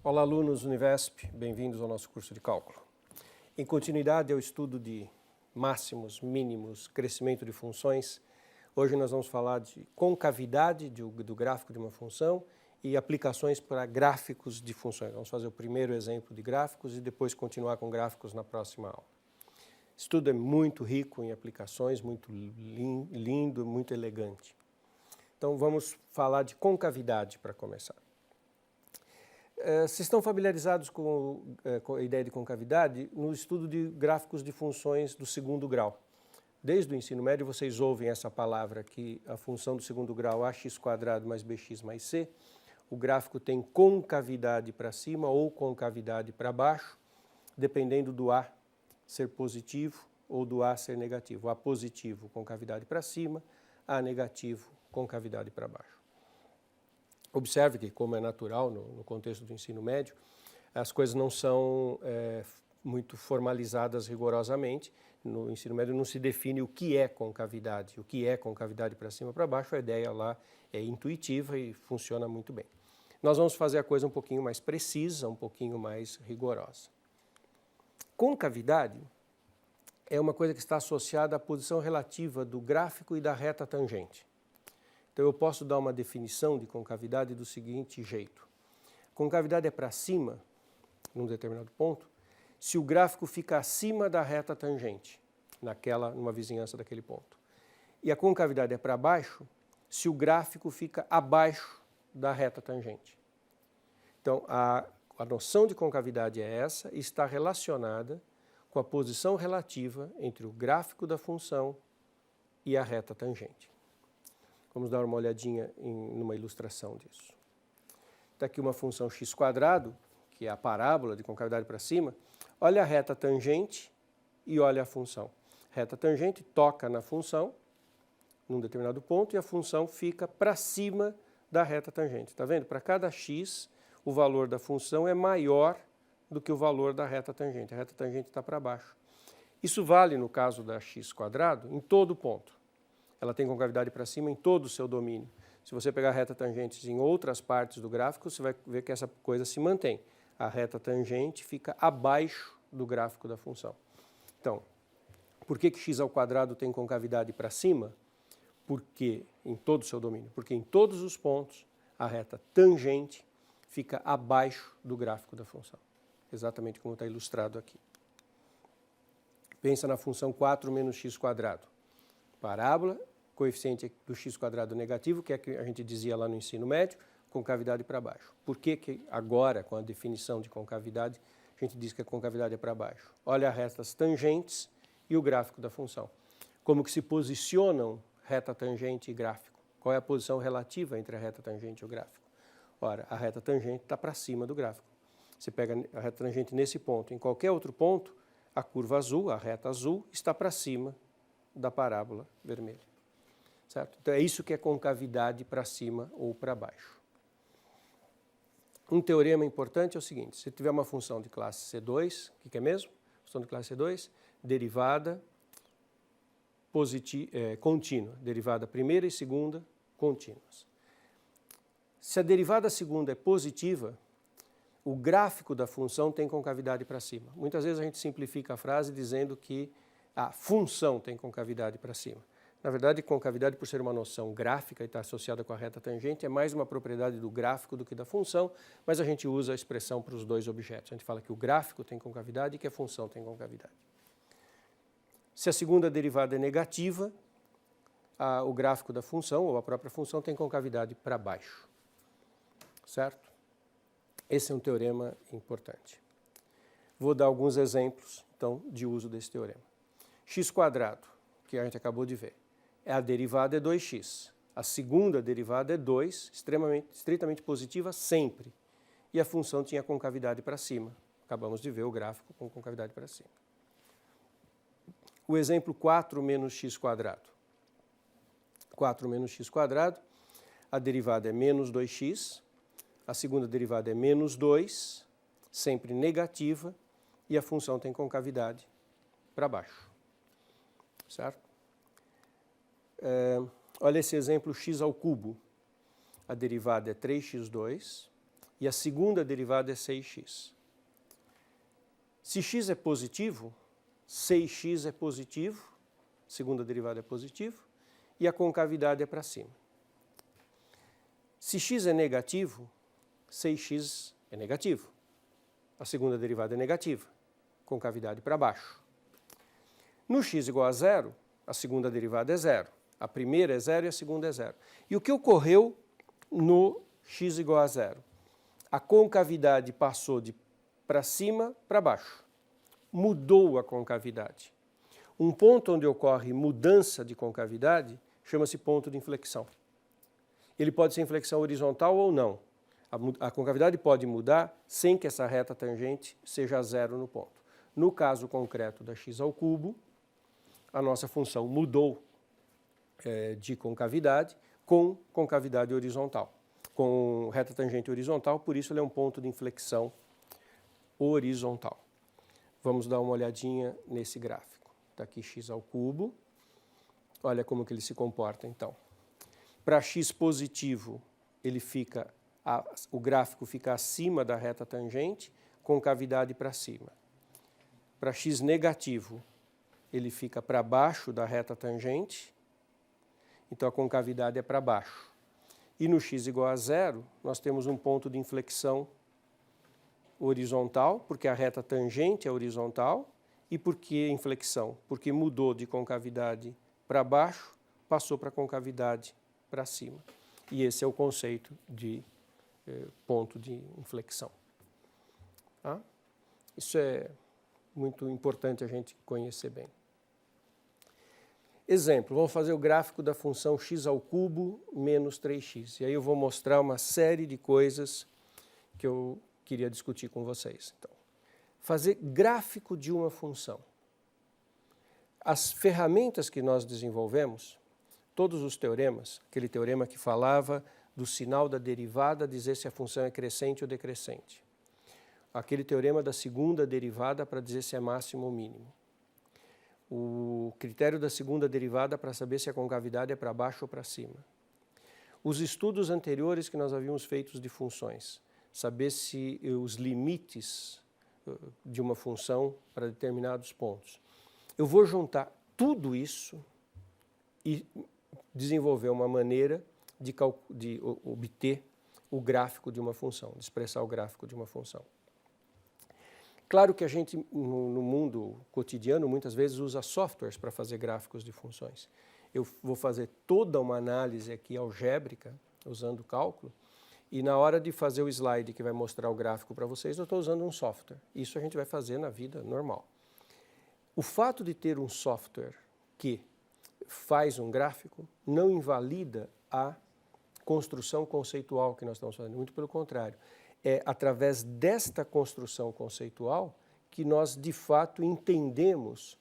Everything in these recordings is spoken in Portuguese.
Olá, alunos Univesp, bem-vindos ao nosso curso de cálculo. Em continuidade ao estudo de máximos, mínimos, crescimento de funções, hoje nós vamos falar de concavidade do gráfico de uma função e aplicações para gráficos de funções. Vamos fazer o primeiro exemplo de gráficos e depois continuar com gráficos na próxima aula. O estudo é muito rico em aplicações, muito lindo, muito elegante. Então vamos falar de concavidade para começar. Vocês estão familiarizados com a ideia de concavidade no estudo de gráficos de funções do segundo grau. Desde o ensino médio vocês ouvem essa palavra que a função do segundo grau ax² mais bx mais c, o gráfico tem concavidade para cima ou concavidade para baixo, dependendo do A ser positivo ou do A ser negativo. A positivo, concavidade para cima, A negativo, concavidade para baixo. Observe que, como é natural no contexto do ensino médio, as coisas não são muito formalizadas rigorosamente. No ensino médio não se define o que é concavidade para cima ou para baixo. A ideia lá é intuitiva e funciona muito bem. Nós vamos fazer a coisa um pouquinho mais precisa, um pouquinho mais rigorosa. Concavidade é uma coisa que está associada à posição relativa do gráfico e da reta tangente. Então eu posso dar uma definição de concavidade do seguinte jeito. Concavidade é para cima, num determinado ponto, se o gráfico fica acima da reta tangente, numa vizinhança daquele ponto. E a concavidade é para baixo, se o gráfico fica abaixo da reta tangente. Então a noção de concavidade é essa e está relacionada com a posição relativa entre o gráfico da função e a reta tangente. Vamos dar uma olhadinha numa ilustração disso. Está aqui uma função x², que é a parábola de concavidade para cima. Olha a reta tangente e olha a função. Reta tangente toca na função, num determinado ponto, e a função fica para cima da reta tangente. Está vendo? Para cada x, o valor da função é maior do que o valor da reta tangente. A reta tangente está para baixo. Isso vale, no caso da x², em todo ponto. Ela tem concavidade para cima em todo o seu domínio. Se você pegar reta tangentes em outras partes do gráfico, você vai ver que essa coisa se mantém. A reta tangente fica abaixo do gráfico da função. Então, por que x² tem concavidade para cima? Porque em todo o seu domínio. Porque em todos os pontos a reta tangente fica abaixo do gráfico da função. Exatamente como está ilustrado aqui. Pensa na função 4 menos x². Parábola, coeficiente do x² negativo, que é que a gente dizia lá no ensino médio, concavidade para baixo. Por que agora, com a definição de concavidade, a gente diz que a concavidade é para baixo? Olha as retas tangentes e o gráfico da função. Como que se posicionam reta tangente e gráfico? Qual é a posição relativa entre a reta tangente e o gráfico? Ora, a reta tangente está para cima do gráfico. Você pega a reta tangente nesse ponto. Em qualquer outro ponto, a curva azul, a reta azul, está para cima da parábola vermelha, certo? Então é isso que é concavidade para cima ou para baixo. Um teorema importante é o seguinte: se tiver uma função de classe C2, o que é mesmo? Função de classe C2, derivada contínua, derivada primeira e segunda contínuas. Se a derivada segunda é positiva, o gráfico da função tem concavidade para cima. Muitas vezes a gente simplifica a frase dizendo que a função tem concavidade para cima. Na verdade, concavidade, por ser uma noção gráfica e está associada com a reta tangente, é mais uma propriedade do gráfico do que da função, mas a gente usa a expressão para os dois objetos. A gente fala que o gráfico tem concavidade e que a função tem concavidade. Se a segunda derivada é negativa, o gráfico da função, ou a própria função, tem concavidade para baixo. Certo? Esse é um teorema importante. Vou dar alguns exemplos, então, de uso desse teorema. x², que a gente acabou de ver, a derivada é 2x. A segunda derivada é 2, estritamente positiva sempre. E a função tinha concavidade para cima. Acabamos de ver o gráfico com concavidade para cima. O exemplo 4 menos x². 4 menos x², a derivada é menos 2x, a segunda derivada é menos 2, sempre negativa, e a função tem concavidade para baixo. Certo? Olha esse exemplo x². A derivada é 3x2, e a segunda derivada é 6x. Se x é positivo, 6x é positivo, segunda derivada é positivo, e a concavidade é para cima. Se x é negativo, 6x é negativo. A segunda derivada é negativa, concavidade para baixo. No x igual a zero, a segunda derivada é zero. A primeira é zero e a segunda é zero. E o que ocorreu no x igual a zero? A concavidade passou de para cima para baixo. Mudou a concavidade. Um ponto onde ocorre mudança de concavidade chama-se ponto de inflexão. Ele pode ser inflexão horizontal ou não. A concavidade pode mudar sem que essa reta tangente seja zero no ponto. No caso concreto da x ao cubo, a nossa função mudou de concavidade com concavidade horizontal, com reta tangente horizontal, por isso ele é um ponto de inflexão horizontal. Vamos dar uma olhadinha nesse gráfico. Está aqui x ao cubo. Olha como que ele se comporta, então. Para x positivo, o gráfico fica acima da reta tangente, concavidade para cima. Para x negativo, ele fica para baixo da reta tangente, então a concavidade é para baixo. E no x igual a zero, nós temos um ponto de inflexão horizontal, porque a reta tangente é horizontal, e por que inflexão? Porque mudou de concavidade para baixo, passou para concavidade para cima. E esse é o conceito de ponto de inflexão. Tá? Isso é muito importante a gente conhecer bem. Exemplo, vamos fazer o gráfico da função x ao cubo menos 3x. E aí eu vou mostrar uma série de coisas que eu queria discutir com vocês. Então, fazer gráfico de uma função. As ferramentas que nós desenvolvemos, todos os teoremas, aquele teorema que falava do sinal da derivada, dizer se a função é crescente ou decrescente. Aquele teorema da segunda derivada para dizer se é máximo ou mínimo. O critério da segunda derivada para saber se a concavidade é para baixo ou para cima. Os estudos anteriores que nós havíamos feito de funções, saber se os limites de uma função para determinados pontos. Eu vou juntar tudo isso e desenvolver uma maneira de obter o gráfico de uma função, de expressar o gráfico de uma função. Claro que a gente, no mundo cotidiano, muitas vezes usa softwares para fazer gráficos de funções. Eu vou fazer toda uma análise aqui algébrica, usando cálculo, e na hora de fazer o slide que vai mostrar o gráfico para vocês, eu estou usando um software. Isso a gente vai fazer na vida normal. O fato de ter um software que faz um gráfico não invalida a construção conceitual que nós estamos fazendo, muito pelo contrário. É através desta construção conceitual que nós, de fato, entendemos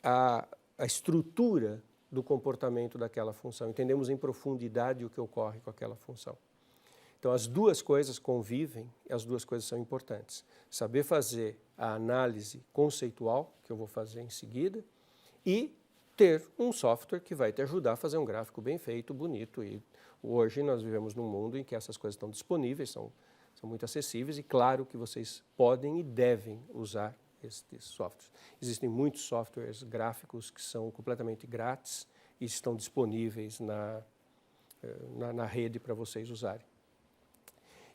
a estrutura do comportamento daquela função, entendemos em profundidade o que ocorre com aquela função. Então, as duas coisas convivem e as duas coisas são importantes. Saber fazer a análise conceitual, que eu vou fazer em seguida, e ter um software que vai te ajudar a fazer um gráfico bem feito, bonito. E hoje nós vivemos num mundo em que essas coisas estão disponíveis, são muito acessíveis e claro que vocês podem e devem usar esses softwares. Existem muitos softwares gráficos que são completamente grátis e estão disponíveis na rede para vocês usarem.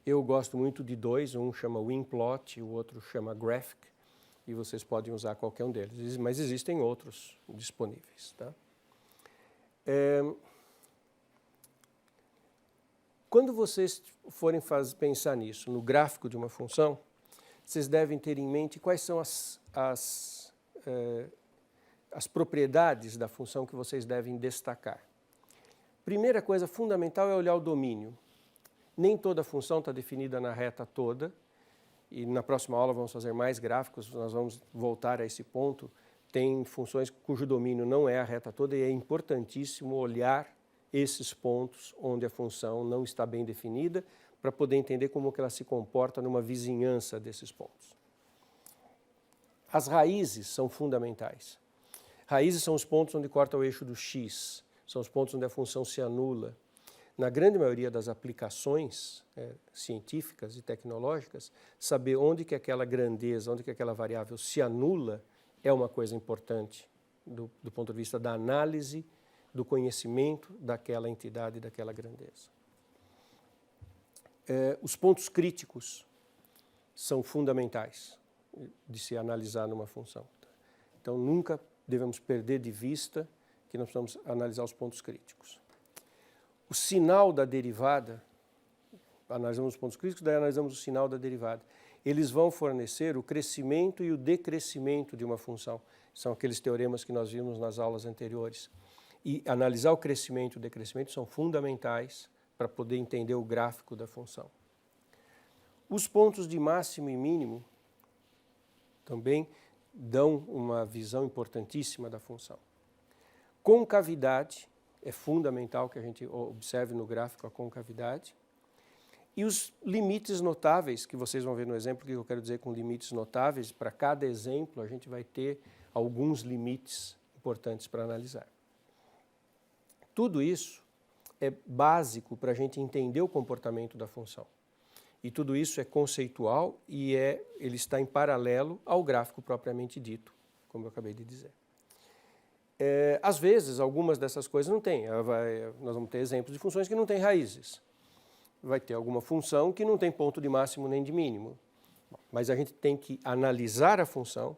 Eu gosto muito de dois, um chama WinPlot e o outro chama Graphic, e vocês podem usar qualquer um deles, mas existem outros disponíveis. Tá? Quando vocês forem pensar nisso, no gráfico de uma função, vocês devem ter em mente quais são as propriedades da função que vocês devem destacar. Primeira coisa fundamental é olhar o domínio. Nem toda função está definida na reta toda, e na próxima aula vamos fazer mais gráficos, nós vamos voltar a esse ponto. Tem funções cujo domínio não é a reta toda e é importantíssimo olhar esses pontos onde a função não está bem definida para poder entender como que ela se comporta numa vizinhança desses pontos. As raízes são fundamentais. Raízes são os pontos onde corta o eixo do x, são os pontos onde a função se anula. na grande maioria das aplicações científicas e tecnológicas, saber onde que aquela grandeza, onde que aquela variável se anula é uma coisa importante do ponto de vista da análise, do conhecimento daquela entidade, daquela grandeza. Os pontos críticos são fundamentais de se analisar numa função. Então, nunca devemos perder de vista que nós precisamos analisar os pontos críticos. O sinal da derivada, analisamos os pontos críticos, daí analisamos o sinal da derivada. Eles vão fornecer o crescimento e o decrescimento de uma função. São aqueles teoremas que nós vimos nas aulas anteriores. E analisar o crescimento e o decrescimento são fundamentais para poder entender o gráfico da função. Os pontos de máximo e mínimo também dão uma visão importantíssima da função. Concavidade, é fundamental que a gente observe no gráfico a concavidade. E os limites notáveis, que vocês vão ver no exemplo, o que eu quero dizer com limites notáveis, para cada exemplo a gente vai ter alguns limites importantes para analisar. Tudo isso é básico para a gente entender o comportamento da função. E tudo isso é conceitual e ele está em paralelo ao gráfico propriamente dito, como eu acabei de dizer. Às vezes, algumas dessas coisas não têm. Nós vamos ter exemplos de funções que não têm raízes. Vai ter alguma função que não tem ponto de máximo nem de mínimo. Mas a gente tem que analisar a função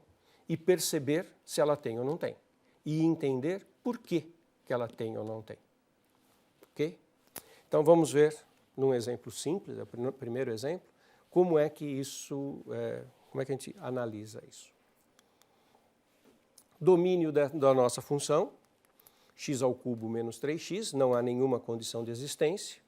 e perceber se ela tem ou não tem. E entender por que ela tem ou não tem. Ok? Então vamos ver num exemplo simples, é o primeiro exemplo, como é que como é que a gente analisa isso. Domínio da nossa função, x² menos 3x, não há nenhuma condição de existência.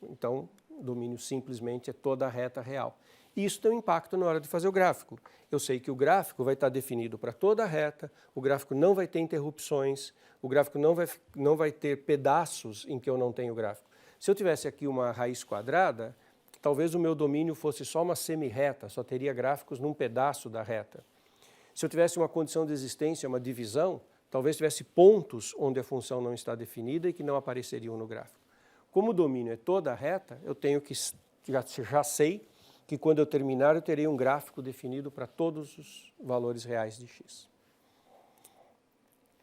Então, o domínio simplesmente é toda a reta real. E isso tem um impacto na hora de fazer o gráfico. Eu sei que o gráfico vai estar definido para toda a reta, o gráfico não vai ter interrupções, o gráfico não vai ter pedaços em que eu não tenho gráfico. Se eu tivesse aqui uma raiz quadrada, talvez o meu domínio fosse só uma semi-reta, só teria gráficos num pedaço da reta. Se eu tivesse uma condição de existência, uma divisão, talvez tivesse pontos onde a função não está definida e que não apareceriam no gráfico. Como o domínio é toda a reta, eu tenho que, já sei que quando eu terminar eu terei um gráfico definido para todos os valores reais de x.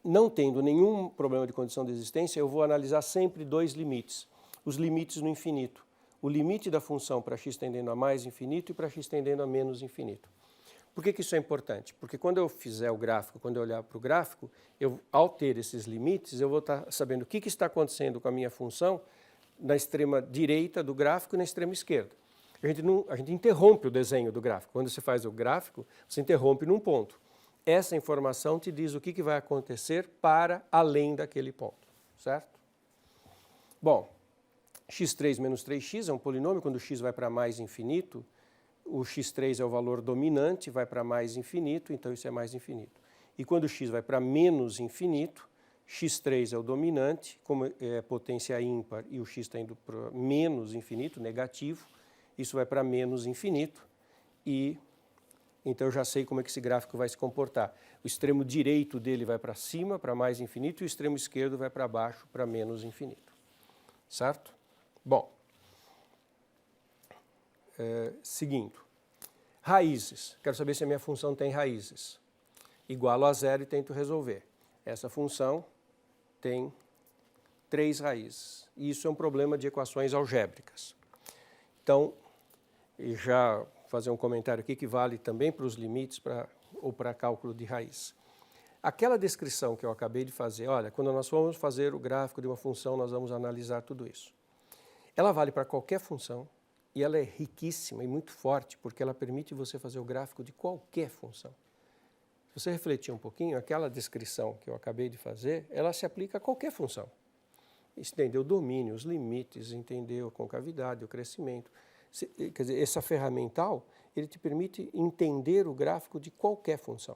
Não tendo nenhum problema de condição de existência, eu vou analisar sempre dois limites. Os limites no infinito. O limite da função para x tendendo a mais infinito e para x tendendo a menos infinito. Por que isso é importante? Porque quando eu fizer o gráfico, quando eu olhar para o gráfico, ao ter esses limites, eu vou estar sabendo o que está acontecendo com a minha função na extrema direita do gráfico e na extrema esquerda. A gente interrompe o desenho do gráfico. Quando você faz o gráfico, você interrompe num ponto. Essa informação te diz o que vai acontecer para além daquele ponto, certo? Bom, x3 menos 3x é um polinômio, quando x vai para mais infinito, o x3 é o valor dominante, vai para mais infinito, então isso é mais infinito. E quando x vai para menos infinito, x3 é o dominante, como é potência ímpar e o x está indo para menos infinito, negativo, isso vai para menos infinito e então eu já sei como é que esse gráfico vai se comportar. O extremo direito dele vai para cima, para mais infinito, e o extremo esquerdo vai para baixo, para menos infinito. Certo? Bom, seguindo. Raízes. Quero saber se a minha função tem raízes. Igualo a zero e tento resolver. Essa função tem 3 raízes. E isso é um problema de equações algébricas. Então, e já fazer um comentário aqui que vale também para os limites ou para cálculo de raiz. Aquela descrição que eu acabei de fazer, olha, quando nós formos fazer o gráfico de uma função, nós vamos analisar tudo isso. Ela vale para qualquer função e ela é riquíssima e muito forte, porque ela permite você fazer o gráfico de qualquer função. Se você refletir um pouquinho, aquela descrição que eu acabei de fazer, ela se aplica a qualquer função. Entender o domínio, os limites, entender a concavidade, o crescimento. Quer dizer, essa ferramental, ele te permite entender o gráfico de qualquer função.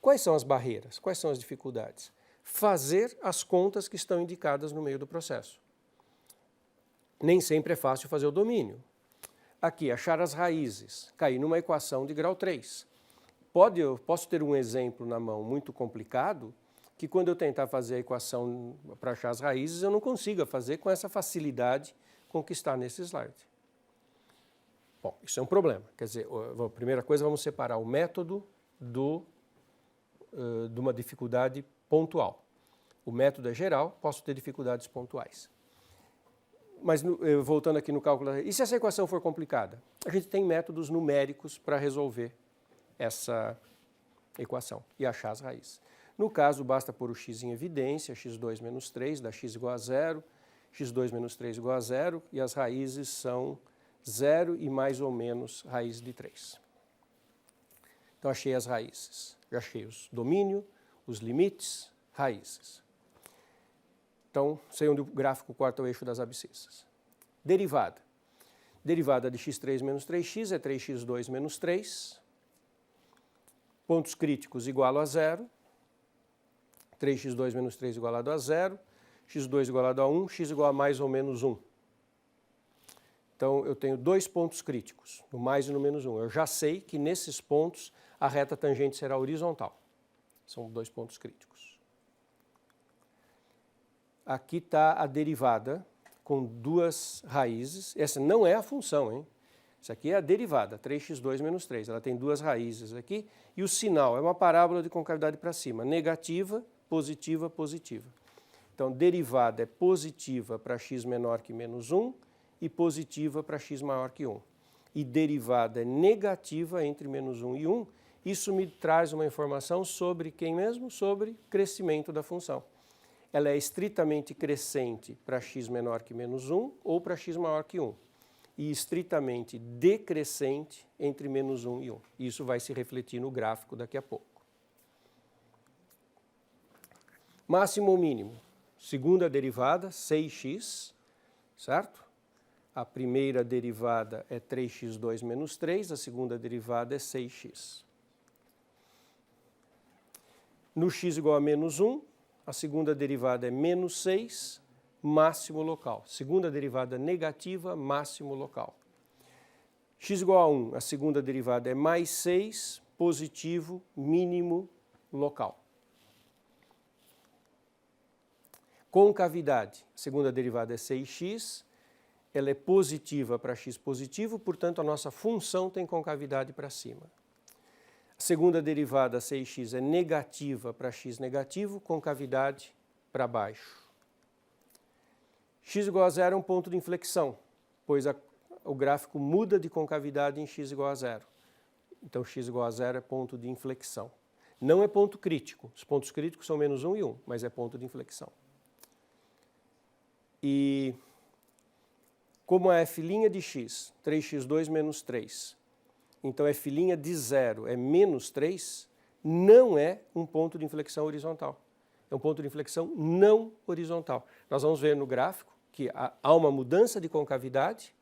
Quais são as barreiras? Quais são as dificuldades? Fazer as contas que estão indicadas no meio do processo. Nem sempre é fácil fazer o domínio. Aqui, achar as raízes, cair numa equação de grau 3. Eu posso ter um exemplo na mão muito complicado, que quando eu tentar fazer a equação para achar as raízes, eu não consiga fazer com essa facilidade com que está nesse slide. Bom, isso é um problema. Quer dizer, a primeira coisa, vamos separar o método de uma dificuldade pontual. O método é geral, posso ter dificuldades pontuais. Mas voltando aqui no cálculo, e se essa equação for complicada? A gente tem métodos numéricos para resolver essa equação e achar as raízes. No caso, basta pôr o x em evidência, x2 menos 3 dá x igual a 0, x2 menos 3 igual a 0, e as raízes são 0 e mais ou menos raiz de 3. Então, achei as raízes. Já achei os domínio, os limites, raízes. Então, sei onde o gráfico corta o eixo das abscissas. Derivada. Derivada de x3 menos 3x é 3x2 menos 3. Pontos críticos igual a 0. 3x2 menos 3 igualado a 0. x2 igualado a 1, x igual a mais ou menos 1. Então, eu tenho dois pontos críticos, no mais e no menos 1. Eu já sei que nesses pontos a reta tangente será horizontal. São dois pontos críticos. Aqui está a derivada com duas raízes. Essa não é a função, hein? Isso aqui é a derivada, 3x2 menos 3. Ela tem duas raízes aqui. E o sinal é uma parábola de concavidade para cima. Negativa, positiva, positiva. Então, derivada é positiva para x menor que menos 1 e positiva para x maior que 1. E derivada é negativa entre menos 1 e 1. Isso me traz uma informação sobre quem mesmo? Sobre crescimento da função. Ela é estritamente crescente para x menor que menos 1 ou para x maior que 1. E estritamente decrescente entre menos 1 e 1. Isso vai se refletir no gráfico daqui a pouco. Máximo ou mínimo? Segunda derivada, 6x, certo? A primeira derivada é 3x2 menos 3, a segunda derivada é 6x. No x igual a menos 1, a segunda derivada é menos 6, máximo local. Segunda derivada negativa, máximo local. X igual a 1, a segunda derivada é mais 6, positivo, mínimo local. Concavidade, a segunda derivada é 6x, ela é positiva para x positivo, portanto a nossa função tem concavidade para cima. A segunda derivada, 6x, é negativa para x negativo, concavidade para baixo. X igual a 0 é um ponto de inflexão, pois o gráfico muda de concavidade em x igual a 0. Então, x igual a 0 é ponto de inflexão. Não é ponto crítico. Os pontos críticos são menos 1 e 1, mas é ponto de inflexão. E como a f' de x, 3x2 menos 3, então f' de 0 é menos 3, não é um ponto de inflexão horizontal. É um ponto de inflexão não horizontal. Nós vamos ver no gráfico que há uma mudança de concavidade,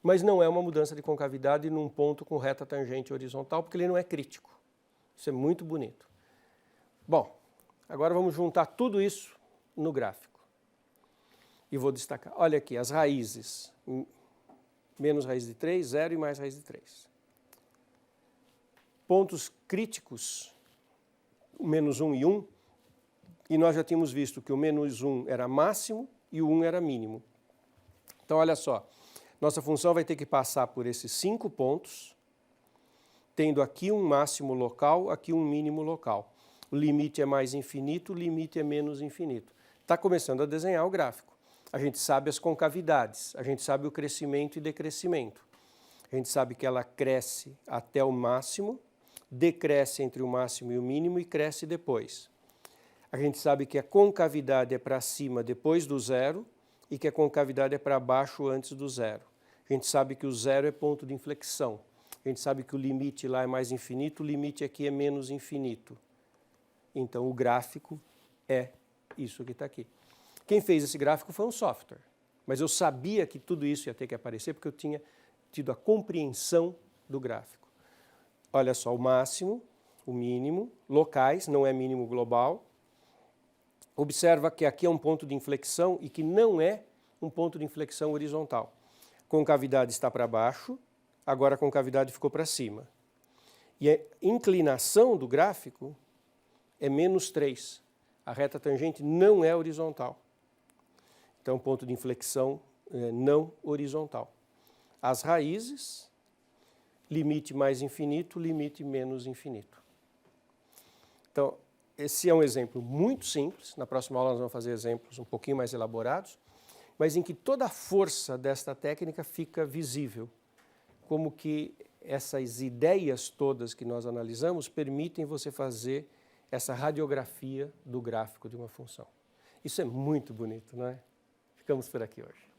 mas não é uma mudança de concavidade num ponto com reta tangente horizontal, porque ele não é crítico. Isso é muito bonito. Bom, agora vamos juntar tudo isso no gráfico. E vou destacar. Olha aqui, as raízes. Menos raiz de 3, 0 e mais raiz de 3. Pontos críticos, menos 1 e 1. E nós já tínhamos visto que o menos 1 era máximo e o 1 era mínimo. Então, olha só. Nossa função vai ter que passar por esses 5 pontos, tendo aqui um máximo local, aqui um mínimo local. O limite é mais infinito, o limite é menos infinito. Está começando a desenhar o gráfico. A gente sabe as concavidades, a gente sabe o crescimento e decrescimento. A gente sabe que ela cresce até o máximo, decresce entre o máximo e o mínimo e cresce depois. A gente sabe que a concavidade é para cima depois do zero e que a concavidade é para baixo antes do zero. A gente sabe que o zero é ponto de inflexão. A gente sabe que o limite lá é mais infinito, o limite aqui é menos infinito. Então, o gráfico é isso que está aqui. Quem fez esse gráfico foi um software, mas eu sabia que tudo isso ia ter que aparecer porque eu tinha tido a compreensão do gráfico. Olha só, o máximo, o mínimo, locais, não é mínimo global. Observa que aqui é um ponto de inflexão e que não é um ponto de inflexão horizontal. Concavidade está para baixo, agora a concavidade ficou para cima. E a inclinação do gráfico é menos 3. A reta tangente não é horizontal. Então, ponto de inflexão não horizontal. As raízes, limite mais infinito, limite menos infinito. Então, esse é um exemplo muito simples. Na próxima aula nós vamos fazer exemplos um pouquinho mais elaborados, mas em que toda a força desta técnica fica visível, como que essas ideias todas que nós analisamos permitem você fazer essa radiografia do gráfico de uma função. Isso é muito bonito, não é? Ficamos por aqui hoje.